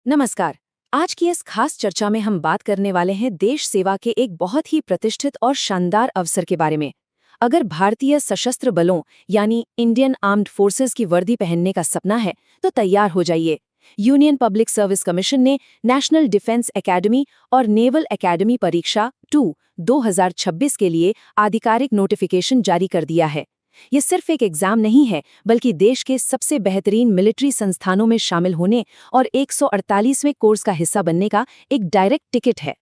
नमस्कार। आज की इस खास चर्चा में हम बात करने वाले हैं देश सेवा के एक बहुत ही प्रतिष्ठित और शानदार अवसर के बारे में। अगर भारतीय सशस्त्र बलों यानी इंडियन आर्म्ड फोर्सेस की वर्दी पहनने का सपना है तो तैयार हो जाइए। यूनियन पब्लिक सर्विस कमीशन ने नेशनल डिफेंस एकेडमी और नेवल एकेडमी परीक्षा 2 2026 के लिए आधिकारिक नोटिफिकेशन जारी कर दिया है। ये सिर्फ एक एग्जाम नहीं है, बल्कि देश के सबसे बेहतरीन मिलिट्री संस्थानों में शामिल होने और 148वें कोर्स का हिस्सा बनने का एक डायरेक्ट टिकट है।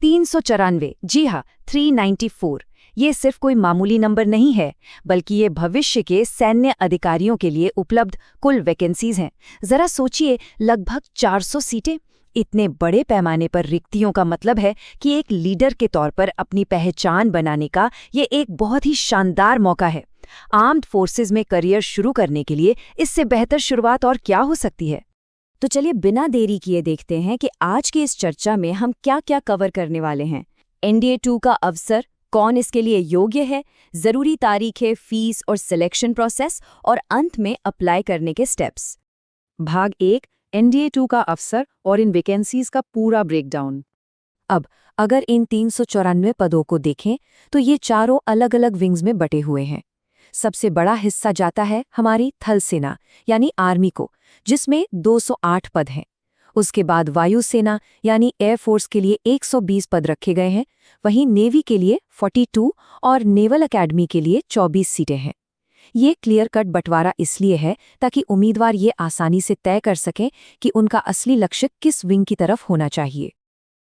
394, जी हाँ, 394। ये सिर्फ कोई मामूली नंबर नहीं है, बल्कि ये भविष्य के सैन्य अधिकारियों के लिए उपलब्ध कुल वैकेंसीज हैं। जरा सोचिए, लगभग 400 सीटें। इतने बड़े पैमाने पर रिक्तियों का मतलब है कि एक लीडर के तौर पर अपनी पहचान बनाने का ये एक बहुत ही शानदार मौका है। आर्म्ड फोर्सेज में करियर शुरू करने के लिए इससे बेहतर शुरुआत और क्या हो सकती है। तो चलिए बिना देरी किए देखते हैं कि आज की इस चर्चा में हम क्या क्या कवर करने वाले हैं। NDA 2 का अवसर, कौन इसके लिए योग्य है, जरूरी तारीखें, फीस और सिलेक्शन प्रोसेस, और अंत में अप्लाई करने के स्टेप्स। भाग 1, NDA 2 का अवसर और इन वैकेंसीज का पूरा ब्रेकडाउन। अब अगर इन 394 पदों को देखें तो ये चारों अलग अलग विंग्स में बटे हुए हैं। सबसे बड़ा हिस्सा जाता है हमारी थल सेना यानी आर्मी को, जिसमें 208 पद हैं। उसके बाद वायुसेना यानी एयरफोर्स के लिए 120 पद रखे गए हैं। वहीं नेवी के लिए 42 और नेवल एकेडमी के लिए 24 सीटें हैं। ये क्लियर कट बंटवारा इसलिए है ताकि उम्मीदवार ये आसानी से तय कर सकें कि उनका असली लक्ष्य किस विंग की तरफ होना चाहिए।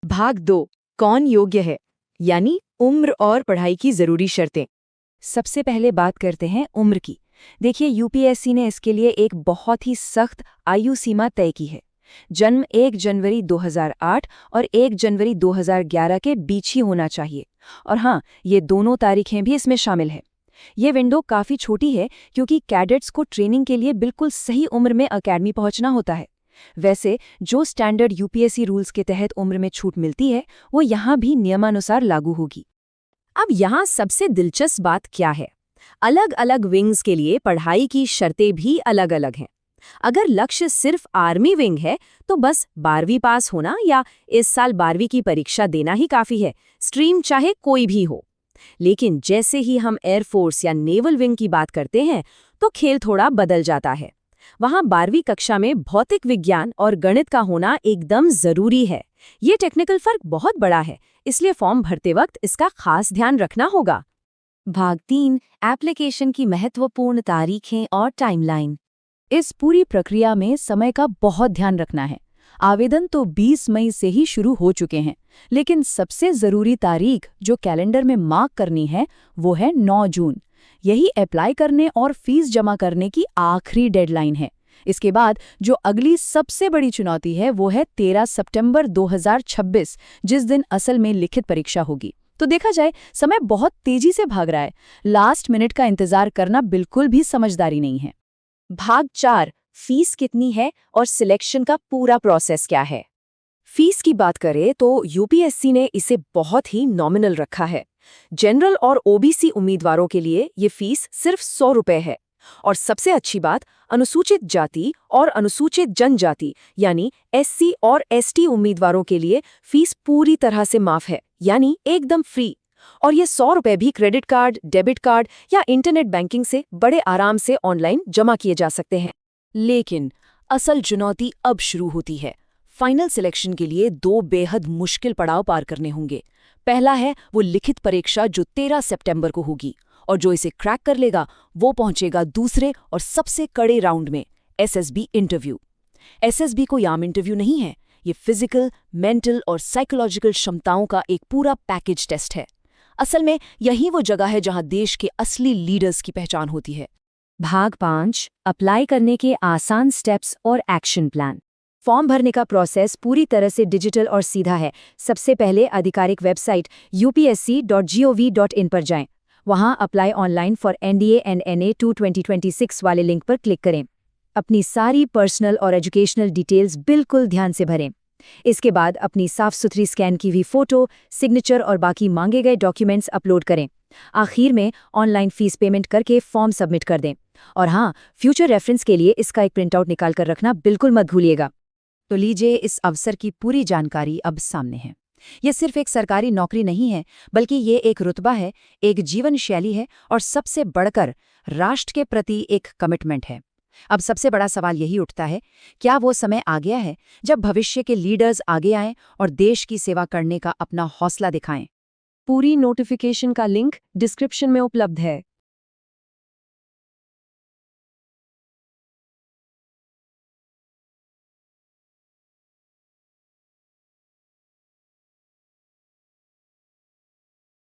भाग 2, कौन योग्य है, यानी उम्र और पढ़ाई की जरूरी शर्तें। सबसे पहले बात करते हैं उम्र की। देखिए, यूपीएससी ने इसके लिए एक बहुत ही सख्त आयु सीमा तय की है। जन्म 1 जनवरी 2008 और 1 जनवरी 2011 के बीच ही होना चाहिए। और हाँ, ये दोनों तारीखें भी इसमें शामिल है। ये विंडो काफ़ी छोटी है क्योंकि कैडेट्स को ट्रेनिंग के लिए बिल्कुल सही उम्र में अकेडमी पहुंचना होता है। वैसे जो स्टैंडर्ड यूपीएससी रूल्स के तहत उम्र में छूट मिलती है, वो यहाँ भी नियमानुसार लागू होगी। अब यहाँ सबसे दिलचस्प बात क्या है, अलग अलग विंग्स के लिए पढ़ाई की शर्तें भी अलग अलग हैं। अगर लक्ष्य सिर्फ आर्मी विंग है तो बस 12वीं पास होना या इस साल 12वीं की परीक्षा देना ही काफ़ी है, स्ट्रीम चाहे कोई भी हो। लेकिन जैसे ही हम एयरफोर्स या नेवल विंग की बात करते हैं तो खेल थोड़ा बदल जाता है। वहाँ 12वीं कक्षा में भौतिक विज्ञान और गणित का होना एकदम ज़रूरी है। ये टेक्निकल फर्क बहुत बड़ा है, इसलिए फॉर्म भरते वक्त इसका खास ध्यान रखना होगा। भाग 3, एप्लीकेशन की महत्वपूर्ण तारीखें और टाइमलाइन। इस पूरी प्रक्रिया में समय का बहुत ध्यान रखना है। आवेदन तो 20 मई से ही शुरू हो चुके हैं, लेकिन सबसे ज़रूरी तारीख जो कैलेंडर में मार्क करनी है वो है 9 जून। यही अप्लाई करने और फीस जमा करने की आखिरी डेडलाइन है। इसके बाद जो अगली सबसे बड़ी चुनौती है वो है 13 सितंबर 2026, जिस दिन असल में लिखित परीक्षा होगी। तो देखा जाए, समय बहुत तेजी से भाग रहा है। लास्ट मिनट का इंतजार करना बिल्कुल भी समझदारी नहीं है। भाग 4, फीस कितनी है और सिलेक्शन का पूरा प्रोसेस क्या है। फीस की बात करें तो यूपीएससी ने इसे बहुत ही नॉमिनल रखा है। जनरल और ओबीसी उम्मीदवारों के लिए ये फीस सिर्फ 100 रुपये है। और सबसे अच्छी बात, अनुसूचित जाति और अनुसूचित जनजाति यानी SC और ST उम्मीदवारों के लिए फीस पूरी तरह से माफ है, यानी एकदम फ्री। और ये 100 रुपये भी क्रेडिट कार्ड, डेबिट कार्ड या इंटरनेट बैंकिंग से बड़े आराम से ऑनलाइन जमा किए जा सकते हैं। लेकिन असल चुनौती अब शुरू होती है। फाइनल सिलेक्शन के लिए 2 बेहद मुश्किल पड़ाव पार करने होंगे। पहला है वो लिखित परीक्षा जो 13 सितंबर को होगी, और जो इसे क्रैक कर लेगा वो पहुंचेगा दूसरे और सबसे कड़े राउंड में, SSB इंटरव्यू। SSB कोई आम इंटरव्यू नहीं है, ये फिजिकल, मेंटल और साइकोलॉजिकल क्षमताओं का एक पूरा पैकेज टेस्ट है। असल में यही वो जगह है जहां देश के असली लीडर्स की पहचान होती है। भाग 5, अप्लाई करने के आसान स्टेप्स और एक्शन प्लान। फॉर्म भरने का प्रोसेस पूरी तरह से डिजिटल और सीधा है। सबसे पहले आधिकारिक वेबसाइट upsc.gov.in पर जाएं। वहां apply online for NDA and NA 2 2026 वाले लिंक पर क्लिक करें। अपनी सारी पर्सनल और एजुकेशनल डिटेल्स बिल्कुल ध्यान से भरें। इसके बाद अपनी साफ सुथरी स्कैन की हुई फोटो, सिग्नेचर और बाकी मांगे गए डॉक्यूमेंट्स अपलोड करें। आखिर में ऑनलाइन फीस पेमेंट करके फॉर्म सबमिट कर दें। और हाँ, फ्यूचर रेफरेंस के लिए इसका एक प्रिंटआउट निकाल कर रखना बिल्कुल मत भूलिएगा। तो लीजिए, इस अवसर की पूरी जानकारी अब सामने है। ये सिर्फ एक सरकारी नौकरी नहीं है, बल्कि ये एक रुतबा है, एक जीवन शैली है और सबसे बढ़कर राष्ट्र के प्रति एक कमिटमेंट है। अब सबसे बड़ा सवाल यही उठता है, क्या वो समय आ गया है जब भविष्य के लीडर्स आगे आएं और देश की सेवा करने का अपना हौसला दिखाएं? पूरी नोटिफिकेशन का लिंक डिस्क्रिप्शन में उपलब्ध है।